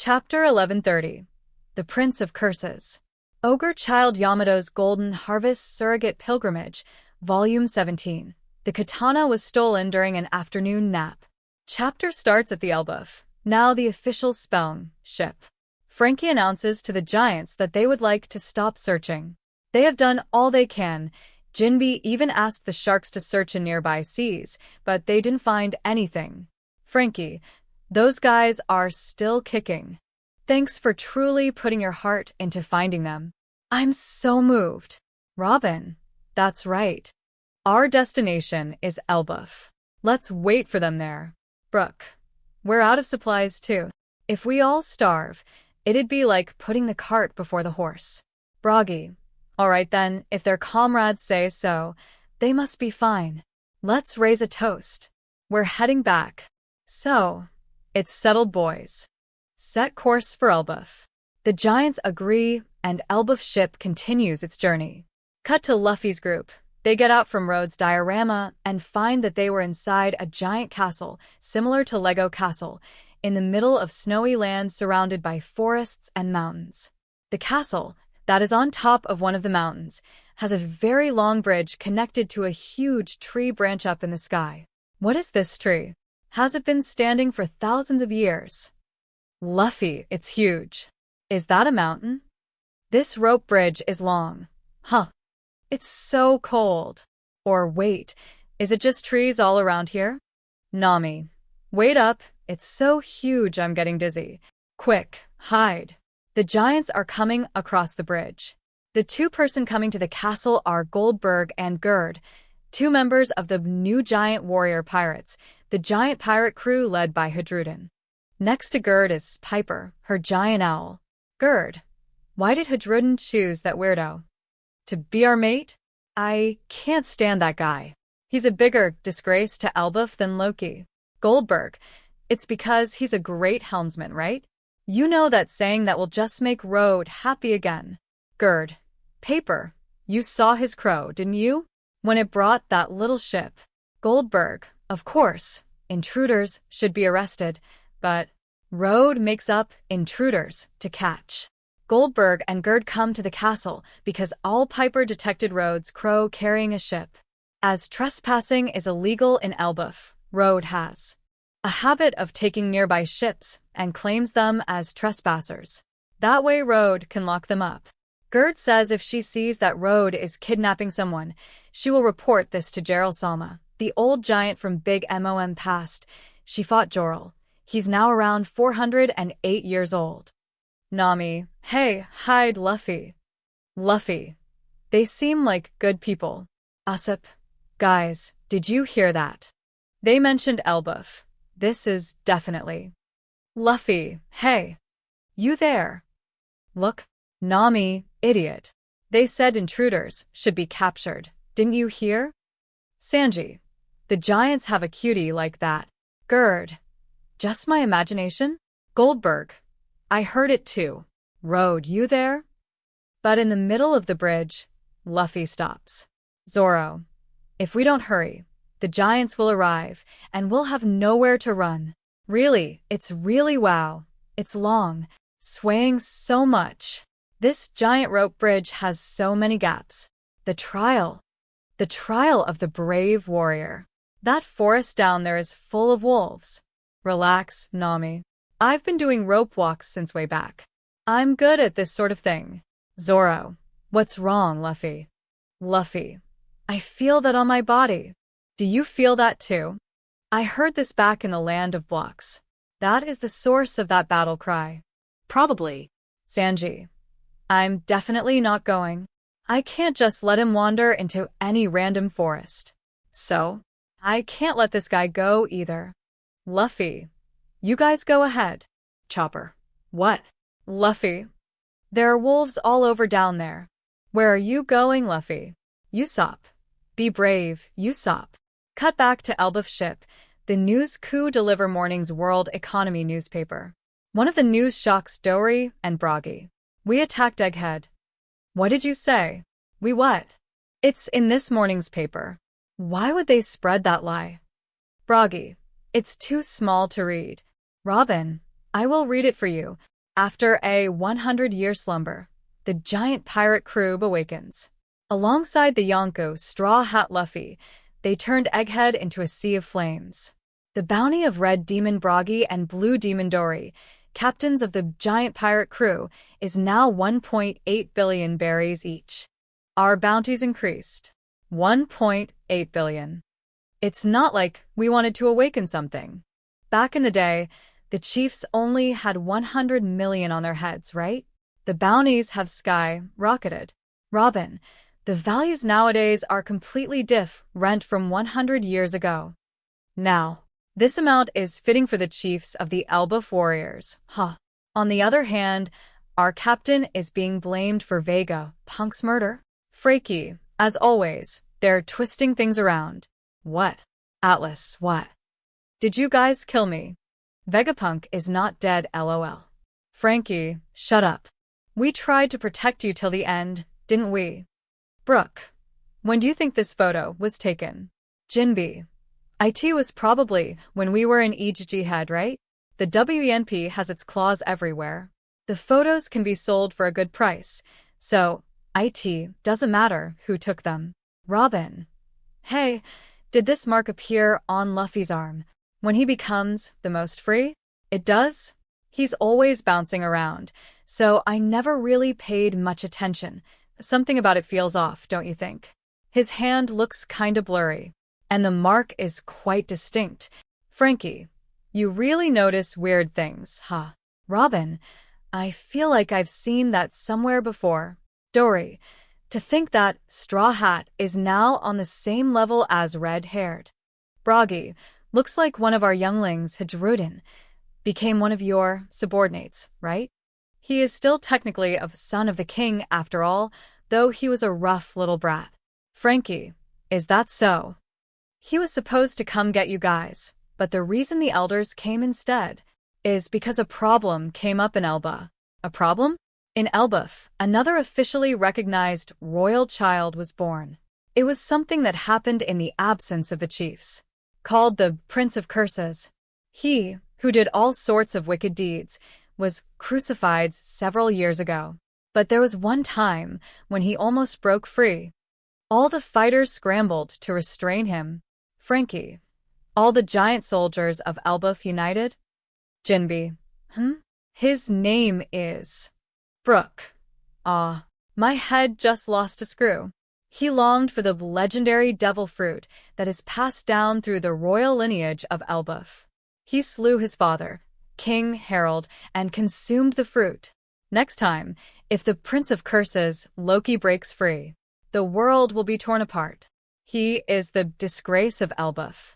Chapter 1130. The Prince of Curses. Ogre Child Yamato's Golden Harvest Surrogate Pilgrimage, Volume 17. The katana was stolen during an afternoon nap. Chapter starts at the Elbaf, now the official Spelling ship. Frankie announces to the giants that they would like to stop searching. They have done all they can. Jinbe even asked the sharks to search in nearby seas, but they didn't find anything. Frankie, those guys are still kicking. Thanks for truly putting your heart into finding them. I'm so moved. Robin, that's right. Our destination is Elbaf. Let's wait for them there. Brooke, we're out of supplies too. If we all starve, it'd be like putting the cart before the horse. Broggy, all right then, if their comrades say so, they must be fine. Let's raise a toast. We're heading back. So, it's settled, boys. Set course for Elbaf. The giants agree, and Elbaf's ship continues its journey. Cut to Luffy's group. They get out from Rhodes' diorama and find that they were inside a giant castle, similar to Lego Castle, in the middle of snowy land surrounded by forests and mountains. The castle, that is on top of one of the mountains, has a very long bridge connected to a huge tree branch up in the sky. What is this tree? Has it been standing for thousands of years? Luffy, it's huge. Is that a mountain? This rope bridge is long. Huh. It's so cold. Or wait, is it just trees all around here? Nami, wait up, it's so huge I'm getting dizzy. Quick, hide. The giants are coming across the bridge. The two-person coming to the castle are Goldberg and Gerd, two members of the new giant warrior pirates, the giant pirate crew led by Hadrudin. Next to Gerd is Piper, her giant owl. Gerd, why did Hadrudin choose that weirdo? To be our mate? I can't stand that guy. He's a bigger disgrace to Elbaf than Loki. Goldberg, it's because he's a great helmsman, right? You know that saying that will just make Road happy again. Gerd, Paper, you saw his crow, didn't you? When it brought that little ship. Goldberg, of course, intruders should be arrested, but Road makes up intruders to catch. Goldberg and Gerd come to the castle because all Piper detected Road's crow carrying a ship. As trespassing is illegal in Elbaf, Road has a habit of taking nearby ships and claims them as trespassers. That way Road can lock them up. Gerd says if she sees that Road is kidnapping someone, she will report this to Jarl Salma, the old giant from Big Mom past. She fought Jorl. He's now around 408 years old. Nami, hey, hide Luffy. Luffy. They seem like good people. Usopp, guys, did you hear that? They mentioned Elbaf. This is definitely. Luffy, hey. You there? Look, Nami, idiot. They said intruders should be captured. Didn't you hear? Sanji, the giants have a cutie like that. Gerd, just my imagination? Goldberg, I heard it too. Road, you there? But in the middle of the bridge, Luffy stops. Zoro, if we don't hurry, the giants will arrive, and we'll have nowhere to run. Really, it's really wow. It's long, swaying so much. This giant rope bridge has so many gaps. The trial of the brave warrior. That forest down there is full of wolves. Relax, Nami. I've been doing rope walks since way back. I'm good at this sort of thing. Zoro, what's wrong, Luffy? Luffy, I feel that on my body. Do you feel that too? I heard this back in the land of blocks. That is the source of that battle cry. Probably. Sanji, I'm definitely not going. I can't just let him wander into any random forest. So, I can't let this guy go either. Luffy, you guys go ahead. Chopper, what? Luffy, there are wolves all over down there. Where are you going, Luffy? Usopp, be brave, Usopp. Cut back to Elbaf's ship. The news coup deliver morning's world economy newspaper. One of the news shocks Dory and Broggy. We attacked Egghead. What did you say? We what? It's in this morning's paper. Why would they spread that lie? Broggy, it's too small to read. Robin, I will read it for you. After a 100-year slumber, the giant pirate crew awakens. Alongside the Yonko Straw Hat Luffy, they turned Egghead into a sea of flames. The bounty of Red Demon Broggy and Blue Demon Dory, captains of the giant pirate crew, is now 1.8 billion berries each. Our bounties increased. 1.8 billion. It's not like we wanted to awaken something. Back in the day, the chiefs only had 100 million on their heads, right? The bounties have skyrocketed. Robin, the values nowadays are completely different from 100 years ago. Now, this amount is fitting for the chiefs of the Elbaf warriors, huh? On the other hand, our captain is being blamed for Vegapunk's murder. Freaky, as always, they're twisting things around. What? Atlas, what? Did you guys kill me? Vegapunk is not dead, lol. Frankie, shut up. We tried to protect you till the end, didn't we? Brooke, when do you think this photo was taken? Jinbe, it was probably when we were in Ejiji, right? The WENP has its claws everywhere. The photos can be sold for a good price, so it doesn't matter who took them. Robin, hey, did this mark appear on Luffy's arm when he becomes the most free? It does. He's always bouncing around, so I never really paid much attention. Something about it feels off, don't you think? His hand looks kinda blurry, and the mark is quite distinct. Frankie, you really notice weird things, huh? Robin, I feel like I've seen that somewhere before. Dory, to think that Straw Hat is now on the same level as Red-Haired. Broggy, looks like one of our younglings, Hadrudin, became one of your subordinates, right? He is still technically a son of the king after all, though he was a rough little brat. Frankie, is that so? He was supposed to come get you guys, but the reason the elders came instead is because a problem came up in Elba. A problem? In Elbaf, another officially recognized royal child was born. It was something that happened in the absence of the chiefs, called the Prince of Curses. He, who did all sorts of wicked deeds, was crucified several years ago. But there was one time when he almost broke free. All the fighters scrambled to restrain him. Frankie, all the giant soldiers of Elbaf united? Jinbe, His name is Brooke. Ah, my head just lost a screw. He longed for the legendary devil fruit that is passed down through the royal lineage of Elbaf. He slew his father, King Harold, and consumed the fruit. Next time, if the Prince of Curses, Loki, breaks free, the world will be torn apart. He is the disgrace of Elbaf.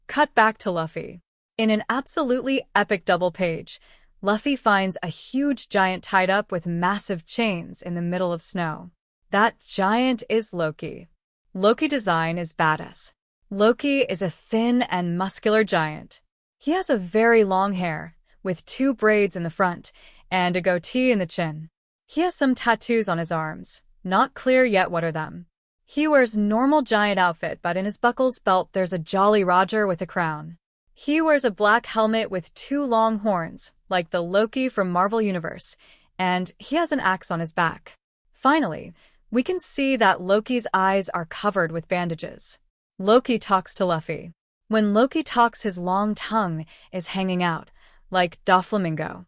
Cut back to Luffy. In an absolutely epic double page, Luffy finds a huge giant tied up with massive chains in the middle of snow. That giant is Loki. Loki design is badass. Loki is a thin and muscular giant. He has a very long hair, with 2 braids in the front, and a goatee in the chin. He has some tattoos on his arms, not clear yet what are them. He wears normal giant outfit, but in his buckles belt there's a Jolly Roger with a crown. He wears a black helmet with 2 long horns, like the Loki from Marvel Universe, and he has an axe on his back. Finally, we can see that Loki's eyes are covered with bandages. Loki talks to Luffy. When Loki talks, his long tongue is hanging out, like Doflamingo.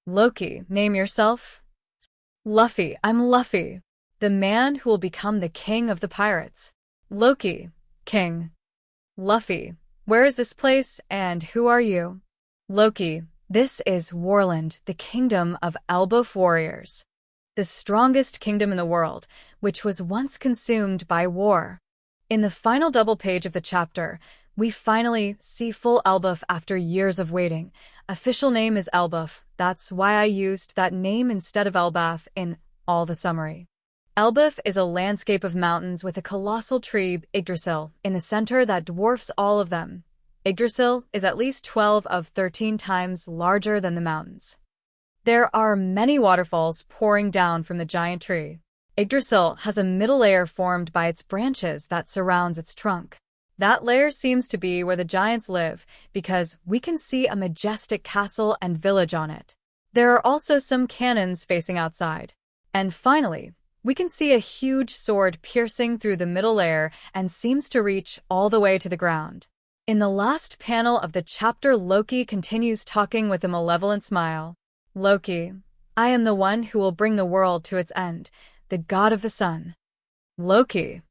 Loki, name yourself? Luffy, I'm Luffy, the man who will become the king of the pirates. Loki, king. Luffy, where is this place, and who are you? Loki, this is Warland, the kingdom of Elbaf warriors. The strongest kingdom in the world, which was once consumed by war. In the final double page of the chapter, we finally see full Elbaf after years of waiting. Official name is Elbaf, that's why I used that name instead of Elbaf in all the summary. Elbaf is a landscape of mountains with a colossal tree, Yggdrasil, in the center that dwarfs all of them. Yggdrasil is at least 12 of 13 times larger than the mountains. There are many waterfalls pouring down from the giant tree. Yggdrasil has a middle layer formed by its branches that surrounds its trunk. That layer seems to be where the giants live, because we can see a majestic castle and village on it. There are also some cannons facing outside. And finally, we can see a huge sword piercing through the middle air and seems to reach all the way to the ground. In the last panel of the chapter, Loki continues talking with a malevolent smile. Loki, I am the one who will bring the world to its end, the god of the sun. Loki,